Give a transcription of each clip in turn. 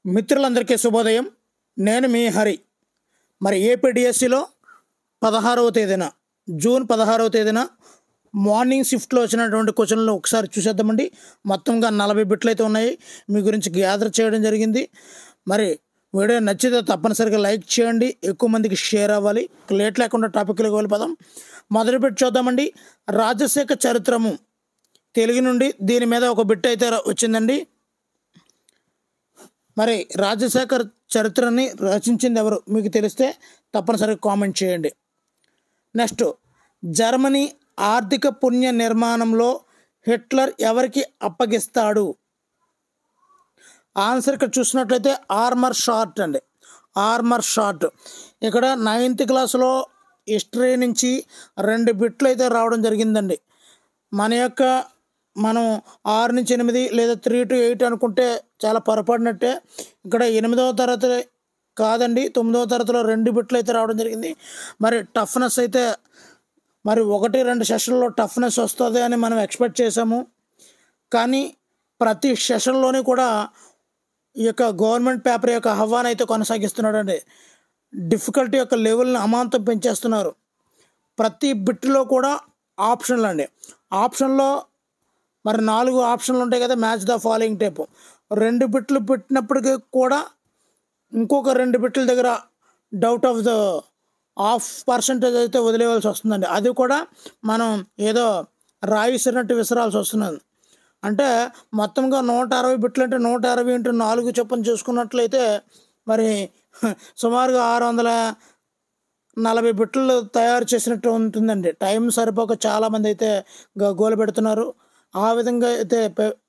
మిత్రులందరికీ శుభోదయం. నేను మీ హరి. మరి ఏపీడిఎస్సిలో 16వ తేదీన జూన్ 16వ తేదీన మార్నింగ్ షిఫ్ట్లో వచ్చినటువంటి క్వశ్చన్లు ఒకసారి చూసేద్దామండి. మొత్తంగా 40 బిట్లు అయితే ఉన్నాయి. మీ గురించి గ్యాదర్ చేయడం జరిగింది. మరి వీడియో నచ్చితే తప్పనిసరిగా లైక్ చేయండి, ఎక్కువ మందికి షేర్ అవ్వాలి. లేట్ లేకుండా టాపిక్లోకి వెళ్ళిపోదాం. మొదటి బిట్ చూద్దామండి. రాజశేఖర చరిత్రము తెలుగు నుండి దీని మీద ఒక బిట్ అయితే వచ్చిందండి. మరి రాజశేఖర్ చరిత్రని రచించింది ఎవరు మీకు తెలిస్తే తప్పనిసరిగా కామెంట్ చేయండి. నెక్స్ట్, జర్మనీ ఆర్థిక పుణ్య నిర్మాణంలో హిట్లర్ ఎవరికి అప్పగిస్తాడు? ఆన్సర్ ఇక్కడ చూసినట్లయితే ఆర్మర్ షార్ట్ అండి. Armour short. ఇక్కడ 9th క్లాస్లో హిస్టరీ నుంచి 2 బిట్లు అయితే రావడం జరిగిందండి. మనం 6 నుంచి 8 లేదా 3 to 8 అనుకుంటే చాలా పొరపడినట్టే. ఇక్కడ 8వ తరగతి కాదండి, 9వ తరగతిలో 2 బిట్లు అయితే రావడం జరిగింది. మరి టఫ్నెస్ అయితే మరి 1-2 సెషన్లో టఫ్నెస్ వస్తుంది అని మనం ఎక్స్పెక్ట్ చేసాము. కానీ ప్రతి సెషన్లోని కూడా ఈ యొక్క గవర్నమెంట్ పేపర్ యొక్క హవాను అయితే కొనసాగిస్తున్నాడు అండి. డిఫికల్టీ యొక్క లెవెల్ని అమాంతం పెంచేస్తున్నారు. ప్రతి బిట్లో కూడా ఆప్షన్లు అండి. ఆప్షన్లో మరి 4 ఆప్షన్లు ఉంటాయి కదా, మ్యాచ్ ద ఫాలోయింగ్ టైపు. 2 బిట్లు పెట్టినప్పటికీ కూడా ఇంకొక 2 బిట్ల దగ్గర డౌట్ ఆఫ్ ద % అయితే వదిలేవాల్సి వస్తుందండి. అది కూడా మనం ఏదో రాయిసినట్టు విసరాల్సి వస్తున్నది. అంటే మొత్తంగా 160 బిట్లు అంటే 160 × 4 చొప్పున చూసుకున్నట్లయితే మరి సుమారుగా 640 బిట్లు తయారు చేసినట్టు ఉంటుందండి. టైం సరిపోక చాలామంది అయితే గోలు పెడుతున్నారు. ఆ విధంగా అయితే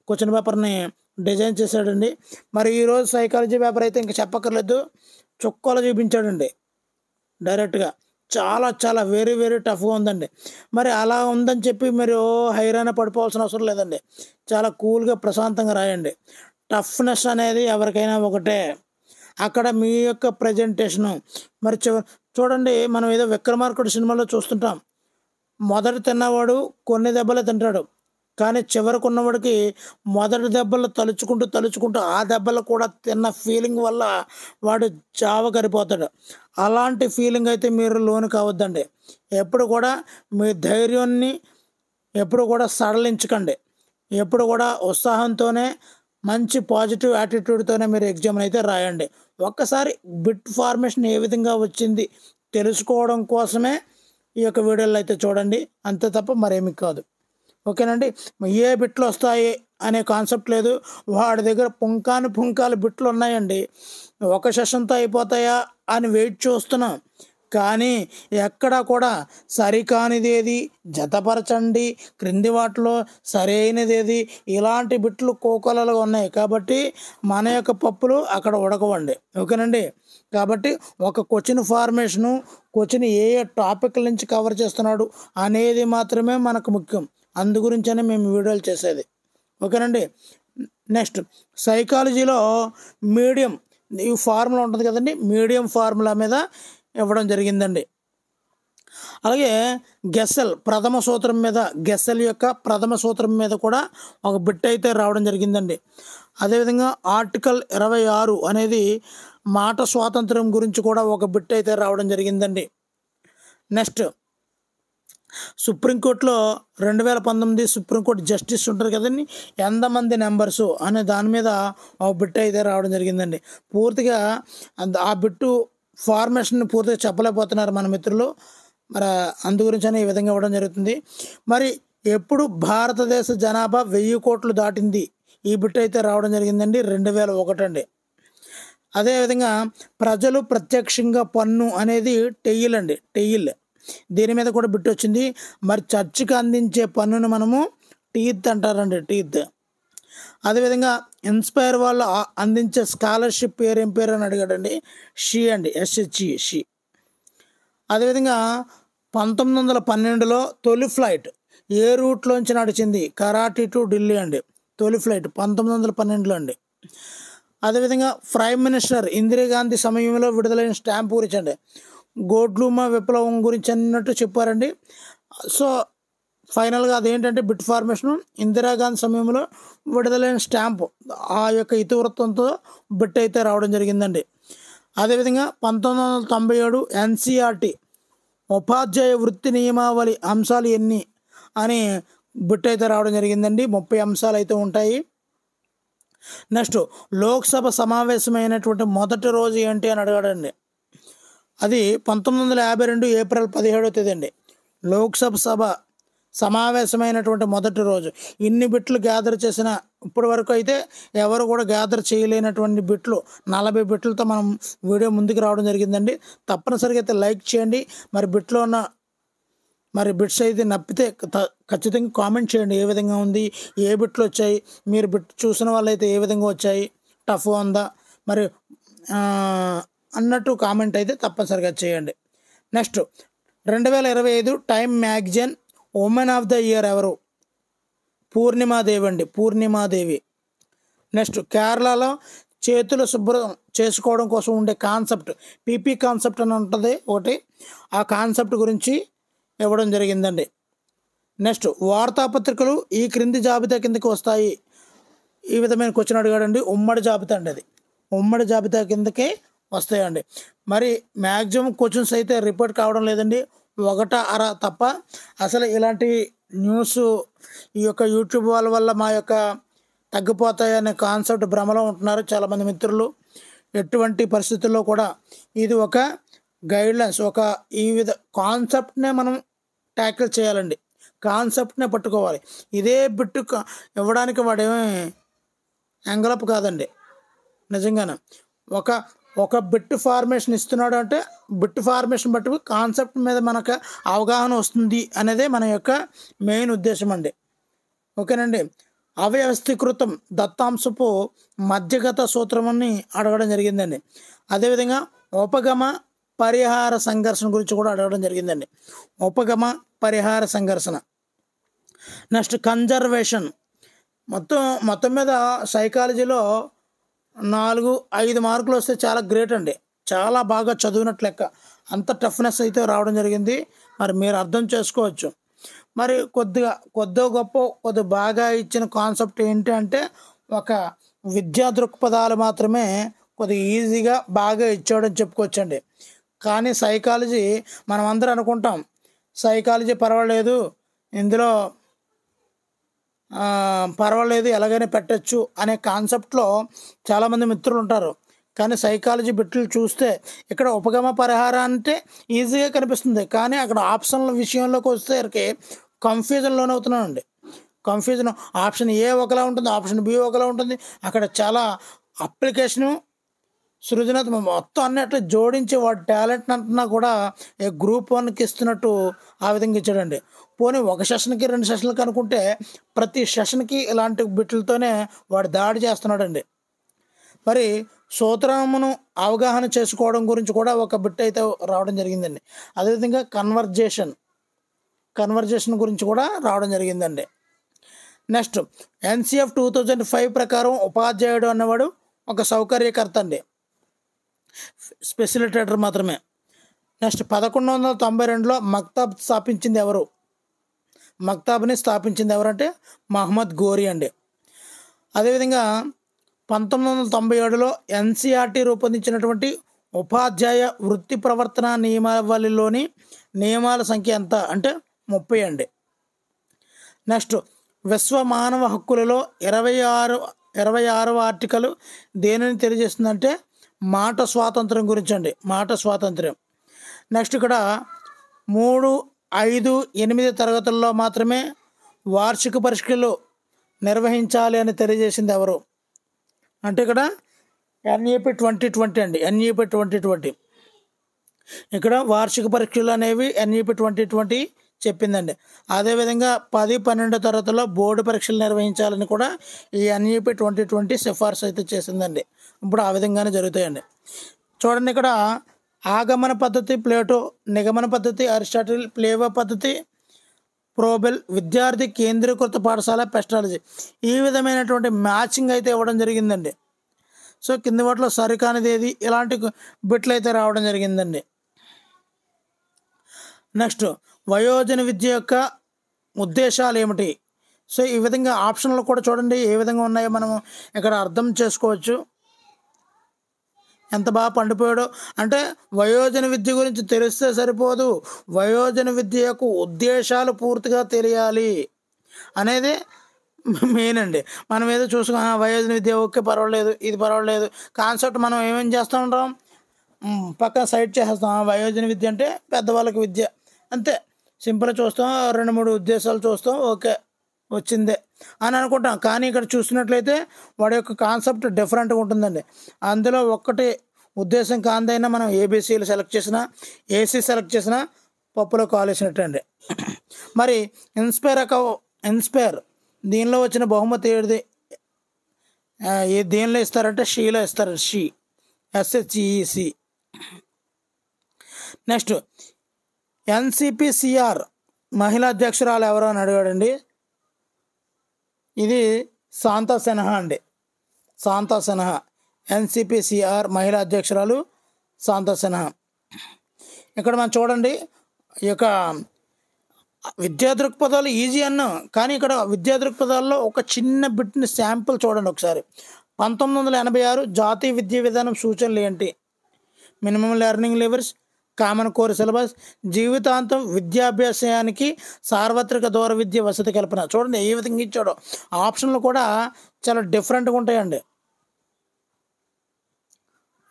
క్వశ్చన్ పేపర్ని డిజైన్ చేశాడండి. మరి ఈరోజు సైకాలజీ పేపర్ అయితే ఇంకా చెప్పక్కర్లేదు, చుక్కలు చూపించాడండి డైరెక్ట్గా. చాలా వెరీ వెరీ టఫ్గా ఉందండి. మరి అలా ఉందని చెప్పి మరి హైరాణ పడిపోవాల్సిన అవసరం లేదండి. చాలా కూల్గా ప్రశాంతంగా రాయండి. టఫ్నెస్ అనేది ఎవరికైనా ఒకటే. అక్కడ మీ యొక్క ప్రజెంటేషను మరి చూడండి, మనం ఏదో విక్రమార్కుడు సినిమాలో చూస్తుంటాం. మొదట తిన్నవాడు కొన్ని దెబ్బలే తింటాడు, కానీ చివరికి ఉన్నవాడికి మొదటి దెబ్బలు తలుచుకుంటూ ఆ దెబ్బలు కూడా తిన్న ఫీలింగ్ వల్ల వాడు చావ కరిపోతాడు. అలాంటి ఫీలింగ్ అయితే మీరు లోను కావద్దండి. ఎప్పుడు కూడా మీ ధైర్యాన్ని ఎప్పుడు కూడా సడలించకండి. ఎప్పుడు కూడా ఉత్సాహంతోనే మంచి పాజిటివ్ యాటిట్యూడ్తోనే మీరు ఎగ్జామ్ అయితే రాయండి. ఒక్కసారి బిట్ ఫార్మేషన్ ఏ విధంగా వచ్చింది తెలుసుకోవడం కోసమే ఈ యొక్క వీడియోలు అయితే చూడండి, అంతే తప్ప మరేమి కాదు. ఓకేనండి. ఏ బిట్లు వస్తాయి అనే కాన్సెప్ట్ లేదు. వాడి దగ్గర పుంకాలు బిట్లు ఉన్నాయండి. ఒక సెషన్తో అయిపోతాయా అని వెయిట్ చూస్తున్నాం. కానీ ఎక్కడా కూడా సరికానిది ఏది, జతపరచండి, క్రింది వాటిలో సరైనది ఏది, ఇలాంటి బిట్లు కోకొలలుగా ఉన్నాయి. కాబట్టి మన యొక్క పప్పులు అక్కడ ఉడకవండి. ఓకేనండి. కాబట్టి ఒక క్వశ్చన్ ఫార్మేషను, క్వశ్చన్ ఏ టాపిక్ల నుంచి కవర్ చేస్తున్నాడు అనేది మాత్రమే మనకు ముఖ్యం. అందు గురించనే మేము వీడియోలు చేసేది. ఓకేనండి. నెక్స్ట్, సైకాలజీలో మీడియం ఈ ఫార్ములా ఉంటుంది కదండి, మీడియం ఫార్ములా మీద ఇవ్వడం జరిగిందండి. అలాగే గెస్సెల్ ప్రథమ సూత్రం మీద, గెస్సెల్ యొక్క ప్రథమ సూత్రం మీద కూడా ఒక బిట్ అయితే రావడం జరిగిందండి. అదేవిధంగా ఆర్టికల్ 26 అనేది మాట స్వాతంత్రం గురించి కూడా ఒక బిట్ అయితే రావడం జరిగిందండి. నెక్స్ట్, సుప్రీంకోర్టులో 2019 సుప్రీంకోర్టు జస్టిస్ ఉంటారు కదండి, ఎంతమంది నెంబర్సు అనే దాని మీద ఒక బిట్ అయితే రావడం జరిగిందండి. పూర్తిగా ఆ బిట్టు ఫార్మేషన్ పూర్తిగా చెప్పలేకపోతున్నారు మన మిత్రులు. మరి అందు గురించి ఈ విధంగా ఇవ్వడం జరుగుతుంది. మరి ఎప్పుడు భారతదేశ జనాభా 1000 కోట్లు దాటింది? ఈ బిట్ అయితే రావడం జరిగిందండి 2001 అండి. అదేవిధంగా ప్రజలు ప్రత్యక్షంగా పన్ను అనేది టెయిల్ అండి, టెయిల్. దీని మీద కూడా బిట్ వచ్చింది. మరి చర్చికి అందించే పన్నును మనము టీత్ అంటారండి, టీత్. అదేవిధంగా ఇన్స్పైర్ వాళ్ళు అందించే స్కాలర్షిప్ ఏం పేరు అని అడిగాడండి, షీ అండి, SHE. అదేవిధంగా 1912లో తొలి ఫ్లైట్ ఏ రూట్లోంచి నడిచింది? కరాటి టు ఢిల్లీ అండి. తొలి ఫ్లైట్ 1912లో అండి. అదేవిధంగా ప్రైమ్ మినిస్టర్ ఇందిరాగాంధీ సమయంలో విడుదలైన స్టాంప్ గురించి అండి, గోడ్లూమా విప్లవం గురించి అన్నట్టు చెప్పారండి. సో ఫైనల్గా అదేంటంటే బిట్ ఫార్మేషన్ ఇందిరాగాంధీ సమయంలో విడుదలైన స్టాంపు ఆ యొక్క ఇతివృత్తంతో బిట్ అయితే రావడం జరిగిందండి. అదేవిధంగా 1997 ఎన్సీఆర్టీ ఉపాధ్యాయ వృత్తి నియమావళి అంశాలు ఎన్ని అని బిట్ అయితే రావడం జరిగిందండి. 30 అంశాలు అయితే ఉంటాయి. నెక్స్ట్ లోక్సభ సమావేశమైనటువంటి మొదటి రోజు ఏంటి అని అడగాడండి. అది 1952 ఏప్రిల్ 17వ తేదీ అండి. లోక్సభ సమావేశమైనటువంటి మొదటి రోజు. ఇన్ని బిట్లు గ్యాదర్ చేసిన ఇప్పటి వరకు అయితే ఎవరు కూడా గ్యాదర్ చేయలేనటువంటి బిట్లు 40 బిట్లతో మనం వీడియో ముందుకు రావడం జరిగిందండి. తప్పనిసరిగా అయితే లైక్ చేయండి. మరి బిట్లో ఉన్న బిట్స్ అయితే నప్పితే ఖచ్చితంగా కామెంట్ చేయండి. ఏ విధంగా ఉంది, ఏ బిట్లు వచ్చాయి, మీరు బిట్ చూసిన వాళ్ళైతే ఏ విధంగా వచ్చాయి, టఫ్ ఉందా మరి అన్నట్టు కామెంట్ అయితే తప్పనిసరిగా చేయండి. Next 2025 time magazine women of the year ఎవరు? పూర్ణిమాదేవి అండి, పూర్ణిమాదేవి. నెక్స్ట్ కేరళలో చేతులు శుభ్రం చేసుకోవడం కోసం ఉండే కాన్సెప్ట్ పీపీ కాన్సెప్ట్ అని ఉంటుంది ఒకటి, ఆ కాన్సెప్ట్ గురించి ఇవ్వడం జరిగిందండి. నెక్స్ట్ వార్తాపత్రికలు ఈ క్రింది జాబితా కిందకి వస్తాయి. ఈ విధమైన క్వశ్చన్ అడిగాడండి. ఉమ్మడి జాబితా అండి, అది ఉమ్మడి జాబితా కిందకే వస్తాయండి. మరి మ్యాక్సిమం క్వశ్చన్స్ అయితే రిపీట్ కావడం లేదండి, ఒకట అర తప్ప. అసలు ఇలాంటి న్యూస్ ఈ యొక్క యూట్యూబ్ వాళ్ళ వల్ల మా యొక్క తగ్గిపోతాయనే కాన్సెప్ట్ భ్రమలో ఉంటున్నారు చాలామంది మిత్రులు. ఎటువంటి పరిస్థితుల్లో కూడా ఇది ఒక గైడ్లైన్స్, ఒక ఈ కాన్సెప్ట్నే మనం ట్యాకిల్ చేయాలండి, కాన్సెప్ట్నే పట్టుకోవాలి. ఇదే బిట్టు ఇవ్వడానికి వాడేమీ ఎంగలప్ కాదండి. నిజంగానే ఒక బిట్ ఫార్మేషన్ ఇస్తున్నాడు అంటే బిట్ ఫార్మేషన్ బట్టి కాన్సెప్ట్ మీద మనకు అవగాహన వస్తుంది అనేదే మన యొక్క మెయిన్ ఉద్దేశం అండి. ఓకేనండి. అవ్యవస్థీకృతం దత్తాంశపు మధ్యగత సూత్రమని అడగడం జరిగిందండి. అదేవిధంగా ఉపగమ పరిహార సంఘర్షణ గురించి కూడా అడగడం జరిగిందండి. ఉపగమ పరిహార సంఘర్షణ. Next conservation. మొత్తం మీద సైకాలజీలో 4-5 మార్కులు వస్తే చాలా గ్రేట్ అండి, చాలా బాగా చదివినట్లు లెక్క. అంత టఫ్నెస్ అయితే రావడం జరిగింది. మరి మీరు అర్థం చేసుకోవచ్చు. మరి కొద్దిగా గొప్ప బాగా ఇచ్చిన కాన్సెప్ట్ ఏంటి అంటే ఒక విద్యా దృక్పథాలు మాత్రమే కొద్దిగా ఈజీగా బాగా ఇచ్చాడని చెప్పుకోవచ్చండి. కానీ సైకాలజీ మనం అందరం అనుకుంటాం సైకాలజీ పర్వాలేదు, ఇందులో పర్వాలేదు ఎలాగైనా పెట్టచ్చు అనే కాన్సెప్ట్లో చాలామంది మిత్రులు ఉంటారు. కానీ సైకాలజీ బిట్లు చూస్తే ఇక్కడ ఉపగమ పరిహారం అంటే ఈజీగా కనిపిస్తుంది, కానీ అక్కడ ఆప్షన్ల విషయంలోకి వచ్చేసరికి కన్ఫ్యూజన్లోనే అవుతున్నానండి. కన్ఫ్యూజన్, ఆప్షన్ ఏ ఒకలా ఉంటుంది, ఆప్షన్ బి ఒకలా ఉంటుంది. అక్కడ చాలా అప్లికేషను సృజనాత్మక మొత్తం అన్నట్లు జోడించి వాడి టాలెంట్ అంటున్నా కూడా గ్రూప్ 1కి ఇస్తున్నట్టు ఆ విధంగా ఇచ్చాడండి. పోనీ ఒక సెషన్కి 2 సెషన్లకి అనుకుంటే ప్రతి సెషన్కి ఇలాంటి బిట్లతోనే వాడు దాడి చేస్తున్నాడండి. మరి సూత్రమును అవగాహన చేసుకోవడం గురించి కూడా ఒక బిట్ అయితే రావడం జరిగిందండి. అదేవిధంగా కన్వర్జేషన్ గురించి కూడా రావడం జరిగిందండి. నెక్స్ట్ ఎన్సిఎఫ్ 2005 ప్రకారం ఉపాధ్యాయుడు అన్నవాడు ఒక సౌకర్యకర్త అండి, ఫెసిలిటేటర్ మాత్రమే. నెక్స్ట్ 1192లో మక్తాబ్ని స్థాపించింది ఎవరంటే మహమ్మద్ గోరీ అండి. అదేవిధంగా 1997లో ఎన్సీఆర్టీ రూపొందించినటువంటి ఉపాధ్యాయ వృత్తి ప్రవర్తన నియమావళిలోని నియమాల సంఖ్య ఎంత అంటే 30 అండి. నెక్స్ట్ విశ్వ మానవ హక్కులలో 26వ ఆర్టికల్ దేనిని తెలియజేస్తుందంటే మాట స్వాతంత్రం గురించి అండి, మాట స్వాతంత్ర్యం. నెక్స్ట్ ఇక్కడ 3, 5, 8 తరగతుల్లో మాత్రమే వార్షిక పరీక్షలు నిర్వహించాలి అని తెలియజేసింది ఎవరు అంటే ఇక్కడ ఎన్ఈపీ 2020 అండి, ఎన్ఈపీ 2020. ఇక్కడ వార్షిక పరీక్షలు అనేవి ఎన్ఈపీ 2020 చెప్పిందండి. అదేవిధంగా 10, 12 తరగతుల్లో బోర్డు పరీక్షలు నిర్వహించాలని కూడా ఈ ఎన్ఈపీ 2020 సిఫార్సు అయితే చేసిందండి. ఇప్పుడు ఆ విధంగానే జరుగుతాయండి. చూడండి, ఇక్కడ ఆగమన పద్ధతి ప్లేటో, నిగమన పద్ధతి అరిస్టాటిల్, ప్లేవో పద్ధతి ప్రోబెల్, విద్యార్థి కేంద్రీకృత పాఠశాల పెస్టాలజీ, ఈ విధమైనటువంటి మ్యాచింగ్ అయితే ఇవ్వడం జరిగిందండి. సో కింది వాటిలో సరికానిది ఏది, ఇలాంటి బిట్లు అయితే రావడం జరిగిందండి. నెక్స్ట్ వయోజన విద్య యొక్క ఉద్దేశాలు ఏమిటి? సో ఈ విధంగా ఆప్షన్లు కూడా చూడండి ఏ విధంగా ఉన్నాయో మనం ఇక్కడ అర్థం చేసుకోవచ్చు. ఎంత బాగా పండిపోయాడో. అంటే వయోజన విద్య గురించి తెలిస్తే సరిపోదు, వయోజన విద్య యొక్క ఉద్దేశాలు పూర్తిగా తెలియాలి అనేది మెయిన్ అండి. మనం ఏదో చూసుకుని వయోజన విద్య ఓకే పర్వాలేదు, ఇది పర్వాలేదు కాన్సెప్ట్ మనం ఏమేం చేస్తూ ఉంటాం, పక్కన సైడ్ చేసేస్తాం. వయోజన విద్య అంటే పెద్దవాళ్ళకి విద్య అంతే, సింపుల్గా చూస్తాం, 2-3 ఉద్దేశాలు చూస్తాం, ఓకే వచ్చిందే అని అనుకుంటాం. కానీ ఇక్కడ చూసినట్లయితే వాడి యొక్క కాన్సెప్ట్ డిఫరెంట్గా ఉంటుందండి. అందులో ఒక్కటి ఉద్దేశం కాందైనా మనం ఏబీసీలు సెలెక్ట్ చేసినా, ఏసీ సెలెక్ట్ చేసినా పప్పులో కాలేసినట్టు అండి. మరి ఇన్స్పైర్ దీనిలో వచ్చిన బహుమతి ఏది? దేనిలో ఇస్తారంటే షీలో ఇస్తారు, షీ, SHEEC. నెక్స్ట్ NCPCR మహిళా అధ్యక్షురాలు ఎవరో అని అడిగాడండి. ఇది శాంతా సిన్హా అండి, శాంతా సిన్హా. NCPCR మహిళా అధ్యక్షురాలు శాంతా సిన్హా. ఇక్కడ మనం చూడండి, ఈ యొక్క విద్యా దృక్పథాలు ఈజీ అన్నాం, కానీ ఇక్కడ విద్యా దృక్పథాల్లో ఒక చిన్న బిట్ని శాంపుల్ చూడండి ఒకసారి. 1986 జాతీయ విద్యా విధానం సూచనలు ఏంటి? Minimum learning levels, common core syllabus, జీవితాంతం విద్యాభ్యాసానికి సార్వత్రిక దూర విద్య వసతి కల్పన. చూడండి ఏ విధంగా ఇచ్చాడో. ఆప్షన్లు కూడా చాలా డిఫరెంట్గా ఉంటాయండి.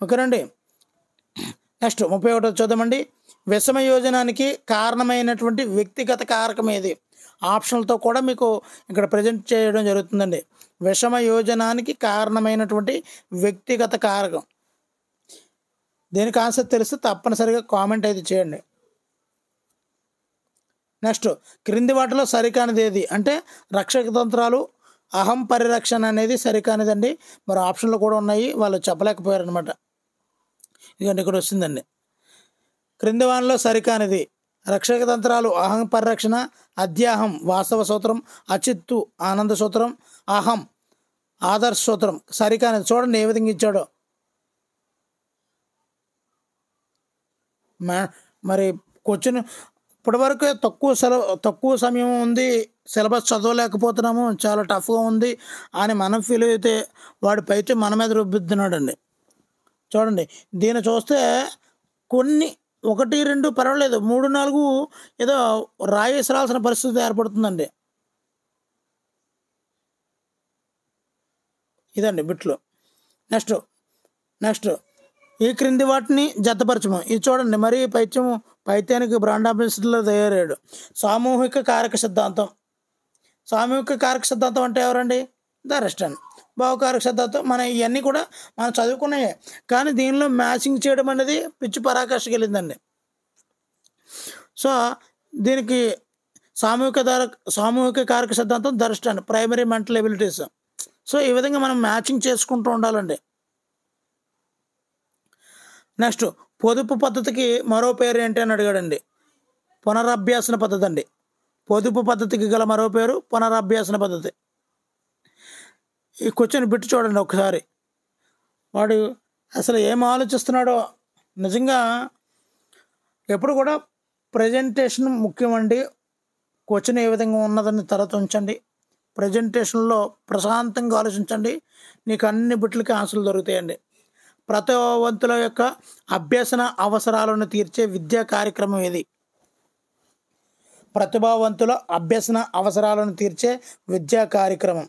ఓకేనండి. నెక్స్ట్ 31 చూద్దామండి. విషమ యోజనానికి కారణమైనటువంటి వ్యక్తిగత కారకం ఏది? ఆప్షన్లతో కూడా మీకు ఇక్కడ ప్రజెంట్ చేయడం జరుగుతుందండి. విషమ యోజనానికి కారణమైనటువంటి వ్యక్తిగత కారకం, దీనికి ఆన్సర్ తెలిస్తే తప్పనిసరిగా కామెంట్ అయితే చేయండి. నెక్స్ట్ క్రింది వాటిలో సరికానిది ఏది అంటే రక్షక తంత్రాలు, అహం పరిరక్షణ అనేది సరికానిదండి. మరి ఆప్షన్లు కూడా ఉన్నాయి, వాళ్ళు చెప్పలేకపోయారు అనమాట. ఇదిగోండి ఇక్కడ వస్తుందండి. క్రింది వాటిలో సరికానిది రక్షక తంత్రాలు, అహం పరిరక్షణ, అధ్యాహం వాస్తవ సూత్రం, అచిత్తు ఆనంద సూత్రం, అహం ఆదర్శ సూత్రం. సరికానిది చూడండి ఏ విధంగా ఇచ్చాడో. మరి క్వశ్చన్ ఇప్పటివరకు తక్కువ సమయం ఉంది, సిలబస్ చదవలేకపోతున్నాము, చాలా టఫ్గా ఉంది అని మనం ఫీల్ అయితే వాడి పైతే మన మీద రుబ్బుతున్నాడండి. చూడండి దీన్ని చూస్తే కొన్ని 1-2 పర్వాలేదు, 3-4 ఏదో రాయేసి రాల్సిన పరిస్థితి ఏర్పడుతుందండి. ఇదండి బిట్లు. నెక్స్ట్ ఈ క్రింది వాటిని జతపరచము. ఇది చూడండి మరి పైత్యానికి బ్రాండ్ అంబాసిడర్లో తయారయ్యాడు. సామూహిక కారక సిద్ధాంతం. సామూహిక కారక సిద్ధాంతం అంటే ఎవరండి? దరెస్టన్. బహుకారక సిద్ధాంతం మన ఇవన్నీ కూడా మనం చదువుకున్నాయే, కానీ దీనిలో మ్యాచింగ్ చేయడం అనేది పిచ్చి పరాకాష్ఠకి వెళ్ళిందండి. సో దీనికి సామూహిక కారక సిద్ధాంతం దరెస్టన్, ప్రైమరీ మెంటల్ ఎబిలిటీస్. సో ఈ విధంగా మనం మ్యాచింగ్ చేసుకుంటూ ఉండాలండి. నెక్స్ట్ పొదుపు పద్ధతికి మరో పేరు ఏంటి అని అడిగాడండి. పునరభ్యాసన పద్ధతి అండి. పొదుపు పద్ధతికి గల మరో పేరు పునరభ్యాసన పద్ధతి. ఈ క్వశ్చన్ బిట్టు చూడండి ఒకసారి, వాడు అసలు ఏం ఆలోచిస్తున్నాడో. నిజంగా ఎప్పుడు కూడా ప్రజెంటేషన్ ముఖ్యమండి. క్వశ్చన్ ఏ విధంగా ఉన్నదని తర్వాత ఉంచండి, ప్రజెంటేషన్లో ప్రశాంతంగా ఆలోచించండి, నీకు అన్ని బిట్లకి ఆన్సర్లు దొరుకుతాయండి. ప్రతిభావంతుల యొక్క అభ్యసన అవసరాలను తీర్చే విద్యా కార్యక్రమం ఏది? ప్రతిభావంతుల అభ్యసన అవసరాలను తీర్చే విద్యా కార్యక్రమం.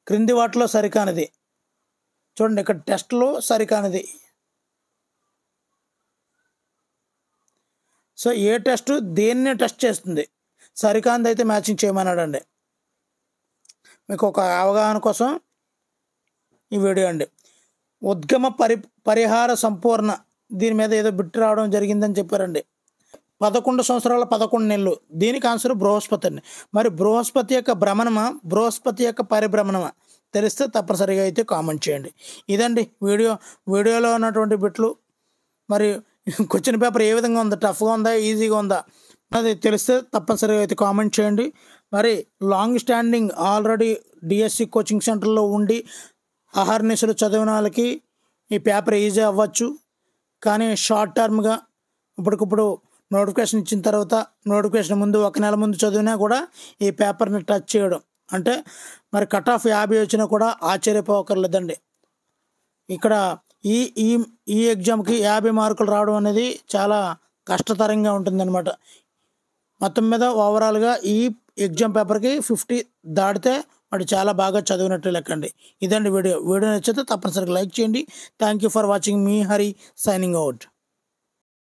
క్రింది వాటిలో సరికానిది చూడండి, ఇక్కడ టెస్ట్లో సరికానిది. సో ఏ టెస్ట్ దేన్నే టెస్ట్ చేస్తుంది, సరికానిది అయితే మ్యాచింగ్ చేయమన్నాడండి. మీకు ఒక అవగాహన కోసం ఈ వీడియో అండి. ఉద్గమ పరిహార సంపూర్ణ, దీని మీద ఏదో బిట్టు రావడం జరిగిందని చెప్పారండి. 11 సంవత్సరాల 11 నెలలు, దీనికి ఆన్సర్ బృహస్పతి అండి. మరి బృహస్పతి యొక్క భ్రమణమా, బృహస్పతి యొక్క పరిభ్రమణమా తెలిస్తే తప్పనిసరిగా అయితే కామెంట్ చేయండి. ఇదండి వీడియోలో ఉన్నటువంటి బిట్లు. మరి క్వశ్చన్ పేపర్ ఏ విధంగా ఉందా, టఫ్గా ఉందా, ఈజీగా ఉందా అది తెలిస్తే తప్పనిసరిగా అయితే కామెంట్ చేయండి. మరి long standing already DSC coaching సెంటర్లో ఉండి అహర్నిశలు చదివిన వాళ్ళకి ఈ పేపర్ ఈజీ అవ్వచ్చు, కానీ షార్ట్ టర్మ్గా ఇప్పటికిప్పుడు నోటిఫికేషన్ ఇచ్చిన తర్వాత నోటిఫికేషన్ ముందు 1 నెల ముందు చదివినా కూడా ఈ పేపర్ని టచ్ చేయడం అంటే మరి కట్ ఆఫ్ 50 వచ్చినా కూడా ఆశ్చర్యపోకర్లేదండి. ఇక్కడ ఈ ఈ ఈ ఎగ్జామ్కి 50 మార్కులు రావడం అనేది చాలా కష్టతరంగా ఉంటుందన్నమాట. మొత్తం మీద ఓవరాల్గా ఈ ఎగ్జామ్ పేపర్కి 50 దాటితే వాడు చాలా బాగా చదివినట్టు లెక్కండి. ఇదండి వీడియో నచ్చితే తప్పనిసరిగా లైక్ చేయండి. Thank you for watching. Me Hari signing out.